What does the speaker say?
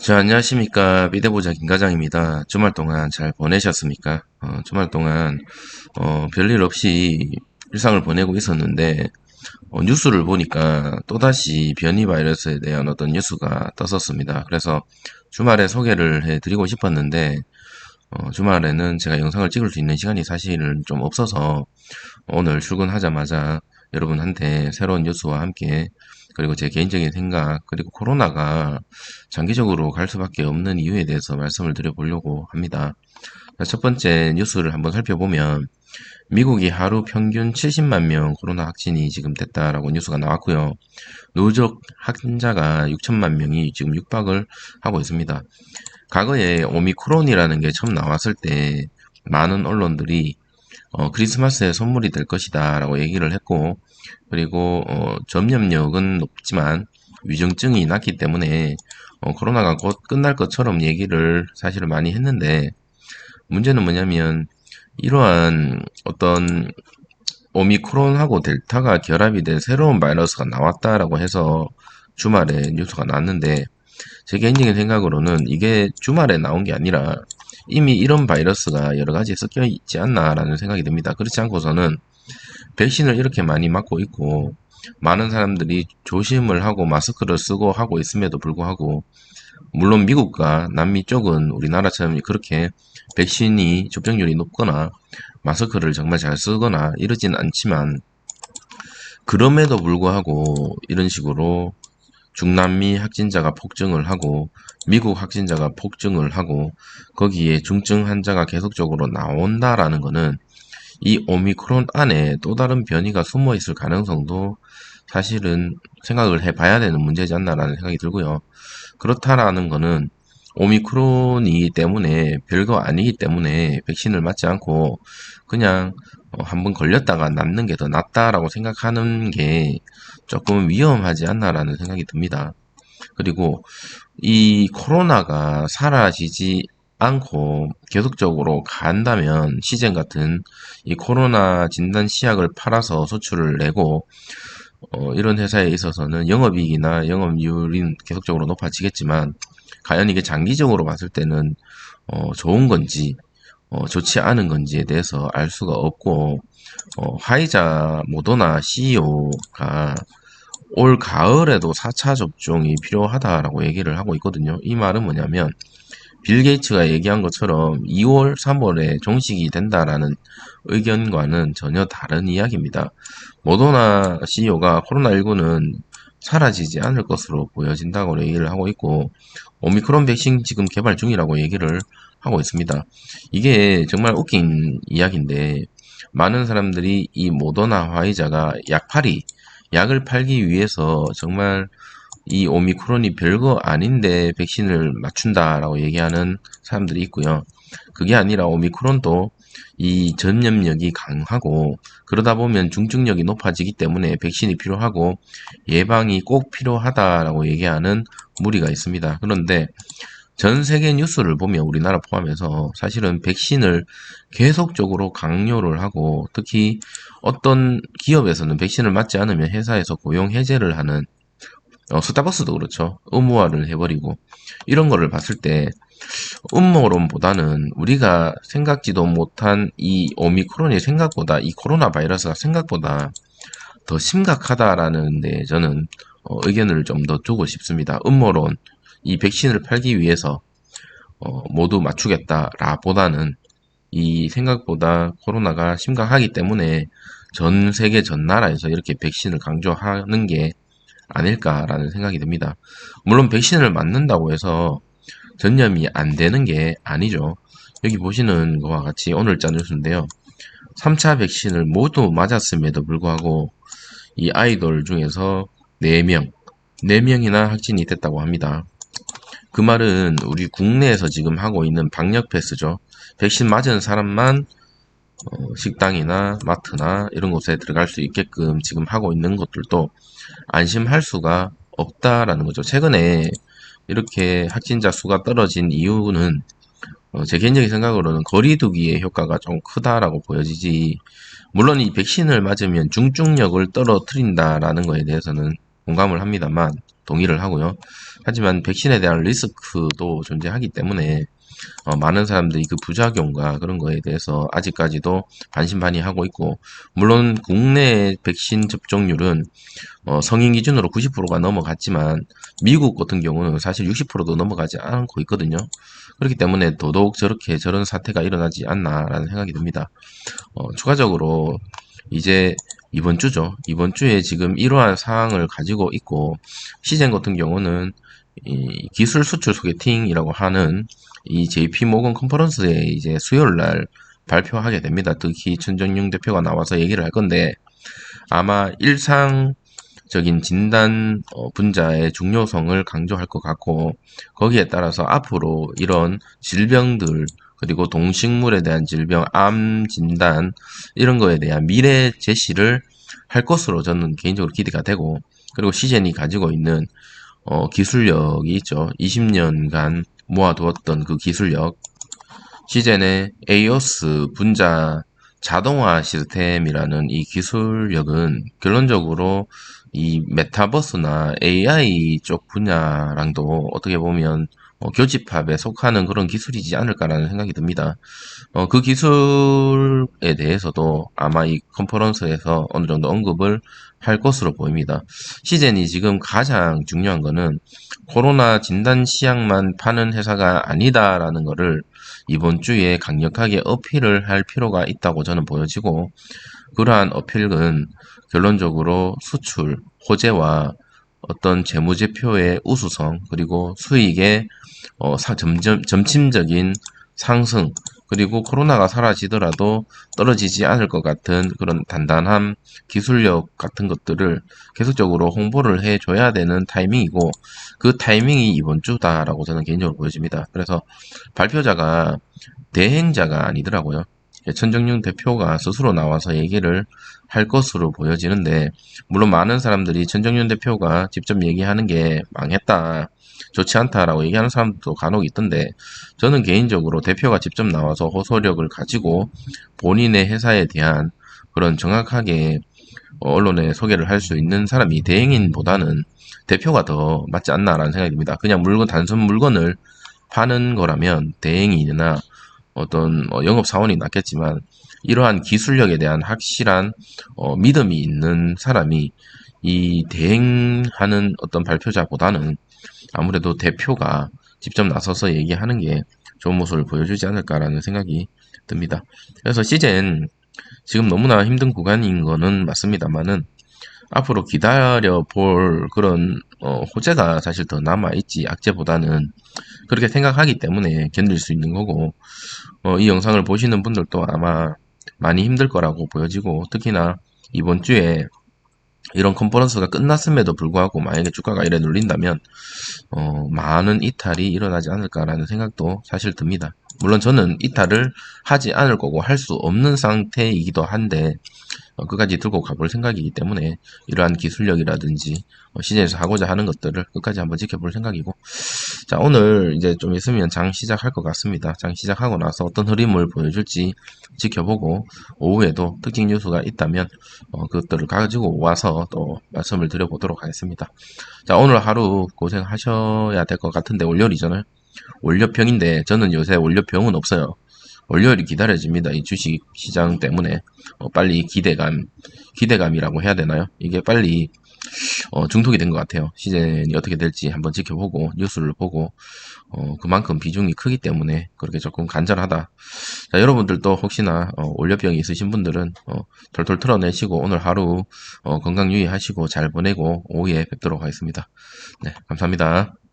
자, 안녕하십니까. 비대보자 김과장입니다. 주말 동안 잘 보내셨습니까? 주말 동안, 별일 없이 일상을 보내고 있었는데, 뉴스를 보니까 또다시 변이 바이러스에 대한 어떤 뉴스가 떴었습니다. 그래서 주말에 소개를 해드리고 싶었는데, 주말에는 제가 영상을 찍을 수 있는 시간이 사실은 좀 없어서 오늘 출근하자마자 여러분한테 새로운 뉴스와 함께 그리고 제 개인적인 생각 그리고 코로나가 장기적으로 갈 수밖에 없는 이유에 대해서 말씀을 드려보려고 합니다. 첫 번째 뉴스를 한번 살펴보면 미국이 하루 평균 70만 명 코로나 확진이 지금 됐다라고 뉴스가 나왔고요. 누적 확진자가 6천만 명이 지금 육박을 하고 있습니다. 과거에 오미크론이라는 게 처음 나왔을 때 많은 언론들이 크리스마스에 선물이 될 것이다 라고 얘기를 했고, 그리고 전염력은 높지만 위중증이 낮기 때문에 코로나가 곧 끝날 것처럼 얘기를 사실은 많이 했는데, 문제는 뭐냐면 이러한 어떤 오미크론하고 델타가 결합이 된 새로운 바이러스가 나왔다라고 해서 주말에 뉴스가 났는데, 제 개인적인 생각으로는 이게 주말에 나온 게 아니라 이미 이런 바이러스가 여러 가지 섞여 있지 않나라는 생각이 듭니다. 그렇지 않고서는 백신을 이렇게 많이 맞고 있고 많은 사람들이 조심을 하고 마스크를 쓰고 하고 있음에도 불구하고, 물론 미국과 남미 쪽은 우리나라처럼 그렇게 백신이 접종률이 높거나 마스크를 정말 잘 쓰거나 이러진 않지만, 그럼에도 불구하고 이런 식으로 중남미 확진자가 폭증을 하고 미국 확진자가 폭증을 하고 거기에 중증 환자가 계속적으로 나온다라는 거는 이 오미크론 안에 또 다른 변이가 숨어 있을 가능성도 사실은 생각을 해봐야 되는 문제지 않나라는 생각이 들고요. 그렇다라는 거는 오미크론이기 때문에 별거 아니기 때문에 백신을 맞지 않고 그냥 한번 걸렸다가 낫는 게 더 낫다라고 생각하는 게 조금 위험하지 않나라는 생각이 듭니다. 그리고 이 코로나가 사라지지 않고 계속적으로 간다면 시젠 같은 이 코로나 진단 시약을 팔아서 수출을 내고 이런 회사에 있어서는 영업이익이나 영업이율은 계속적으로 높아지겠지만, 과연 이게 장기적으로 봤을 때는 좋은 건지 좋지 않은 건지에 대해서 알 수가 없고, 화이자 모더나 CEO가 올 가을에도 4차 접종이 필요하다라고 얘기를 하고 있거든요. 이 말은 뭐냐면 빌 게이츠가 얘기한 것처럼 2월, 3월에 종식이 된다라는 의견과는 전혀 다른 이야기입니다. 모더나 CEO가 코로나19는 사라지지 않을 것으로 보여진다고 얘기를 하고 있고, 오미크론 백신 지금 개발 중이라고 얘기를 하고 있습니다. 이게 정말 웃긴 이야기인데, 많은 사람들이 이 모더나 화이자가 약을 팔기 위해서 정말 이 오미크론이 별거 아닌데 백신을 맞춘다라고 얘기하는 사람들이 있고요. 그게 아니라 오미크론도 이 전염력이 강하고 그러다 보면 중증력이 높아지기 때문에 백신이 필요하고 예방이 꼭 필요하다라고 얘기하는 무리가 있습니다. 그런데 전 세계 뉴스를 보면 우리나라 포함해서 사실은 백신을 계속적으로 강요를 하고, 특히 어떤 기업에서는 백신을 맞지 않으면 회사에서 고용 해제를 하는, 스타벅스도 그렇죠. 의무화를 해버리고 이런 거를 봤을 때 음모론보다는 우리가 생각지도 못한 이 오미크론이 생각보다, 이 코로나 바이러스가 생각보다 더 심각하다라는 데 저는 의견을 좀 더 두고 싶습니다. 음모론, 이 백신을 팔기 위해서 모두 맞추겠다라 보다는 이 생각보다 코로나가 심각하기 때문에 전 세계 전 나라에서 이렇게 백신을 강조하는 게 아닐까라는 생각이 듭니다. 물론 백신을 맞는다고 해서 전염이 안 되는 게 아니죠. 여기 보시는 것과 같이 오늘자 뉴스인데요. 3차 백신을 모두 맞았음에도 불구하고 이 아이돌 중에서 4명, 4명이나 확진이 됐다고 합니다. 그 말은 우리 국내에서 지금 하고 있는 방역 패스죠. 백신 맞은 사람만 식당이나 마트나 이런 곳에 들어갈 수 있게끔 지금 하고 있는 것들도 안심할 수가 없다라는 거죠. 최근에 이렇게 확진자 수가 떨어진 이유는 제 개인적인 생각으로는 거리두기의 효과가 좀 크다라고 보여지지, 물론 이 백신을 맞으면 중증력을 떨어뜨린다라는 거에 대해서는 공감을 합니다만, 동의를 하고요. 하지만 백신에 대한 리스크도 존재하기 때문에 많은 사람들이 그 부작용과 그런 거에 대해서 아직까지도 반신반의하고 있고, 물론 국내 백신 접종률은 성인 기준으로 90%가 넘어갔지만 미국 같은 경우는 사실 60%도 넘어가지 않고 있거든요. 그렇기 때문에 더더욱 저런 사태가 일어나지 않나라는 생각이 듭니다. 추가적으로 이제 이번 주죠. 이번 주에 지금 이러한 상황을 가지고 있고, 시젠 같은 경우는 이 기술 수출 소개팅이라고 하는 이 JP 모건 컨퍼런스에 이제 수요일 날 발표하게 됩니다. 특히 천정용 대표가 나와서 얘기를 할 건데, 아마 일상적인 진단 분자의 중요성을 강조할 것 같고, 거기에 따라서 앞으로 이런 질병들, 그리고 동식물에 대한 질병, 암 진단 이런 거에 대한 미래 제시를 할 것으로 저는 개인적으로 기대가 되고, 그리고 시젠이 가지고 있는 기술력이 있죠. 20년간 모아두었던 그 기술력, 시젠의 에이오스 분자 자동화 시스템이라는 이 기술력은 결론적으로 이 메타버스나 AI 쪽 분야랑도 어떻게 보면 교집합에 속하는 그런 기술이지 않을까라는 생각이 듭니다. 그 기술에 대해서도 아마 이 컨퍼런스에서 어느 정도 언급을 할 것으로 보입니다. 시젠이 지금 가장 중요한 거는 코로나 진단 시약만 파는 회사가 아니다라는 거를 이번 주에 강력하게 어필을 할 필요가 있다고 저는 보여지고, 그러한 어필은 결론적으로 수출, 호재와 어떤 재무제표의 우수성, 그리고 수익의 점침적인 상승, 그리고 코로나가 사라지더라도 떨어지지 않을 것 같은 그런 단단한 기술력 같은 것들을 계속적으로 홍보를 해줘야 되는 타이밍이고, 그 타이밍이 이번 주다라고 저는 개인적으로 보여집니다. 그래서 발표자가 대행자가 아니더라고요. 천정윤 대표가 스스로 나와서 얘기를 할 것으로 보여지는데, 물론 많은 사람들이 천정윤 대표가 직접 얘기하는 게 망했다, 좋지 않다라고 얘기하는 사람도 간혹 있던데, 저는 개인적으로 대표가 직접 나와서 호소력을 가지고 본인의 회사에 대한 그런 정확하게 언론에 소개를 할 수 있는 사람이 대행인보다는 대표가 더 맞지 않나라는 생각이 듭니다. 그냥 단순 물건을 파는 거라면 대행이나 어떤 영업 사원이 낫겠지만, 이러한 기술력에 대한 확실한 믿음이 있는 사람이 이 대행하는 어떤 발표자보다는 아무래도 대표가 직접 나서서 얘기하는 게 좋은 모습을 보여주지 않을까라는 생각이 듭니다. 그래서 시젠 지금 너무나 힘든 구간인 거는 맞습니다만은, 앞으로 기다려 볼 그런 호재가 사실 더 남아있지, 악재보다는. 그렇게 생각하기 때문에 견딜 수 있는 거고, 이 영상을 보시는 분들도 아마 많이 힘들 거라고 보여지고, 특히나 이번 주에 이런 컨퍼런스가 끝났음에도 불구하고 만약에 주가가 이래 눌린다면 많은 이탈이 일어나지 않을까라는 생각도 사실 듭니다. 물론 저는 이탈을 하지 않을 거고 할 수 없는 상태이기도 한데, 끝까지 들고 가볼 생각이기 때문에 이러한 기술력이라든지 시즌에서 하고자 하는 것들을 끝까지 한번 지켜볼 생각이고, 자, 오늘 이제 좀 있으면 장 시작할 것 같습니다. 장 시작하고 나서 어떤 흐름을 보여줄지 지켜보고, 오후에도 특징 뉴스가 있다면 그것들을 가지고 와서 또 말씀을 드려보도록 하겠습니다. 자, 오늘 하루 고생하셔야 될 것 같은데, 월요일이잖아요. 월요병인데 저는 요새 월요병은 없어요. 월요일이 기다려집니다. 이 주식 시장 때문에 빨리 기대감이라고 해야 되나요? 이게 빨리 중독이 된 것 같아요. 시즌이 어떻게 될지 한번 지켜보고 뉴스를 보고 그만큼 비중이 크기 때문에 그렇게 조금 간절하다. 자, 여러분들도 혹시나 월요병이 있으신 분들은 털털 털어내시고 오늘 하루 건강 유의하시고 잘 보내고 오후에 뵙도록 하겠습니다. 네, 감사합니다.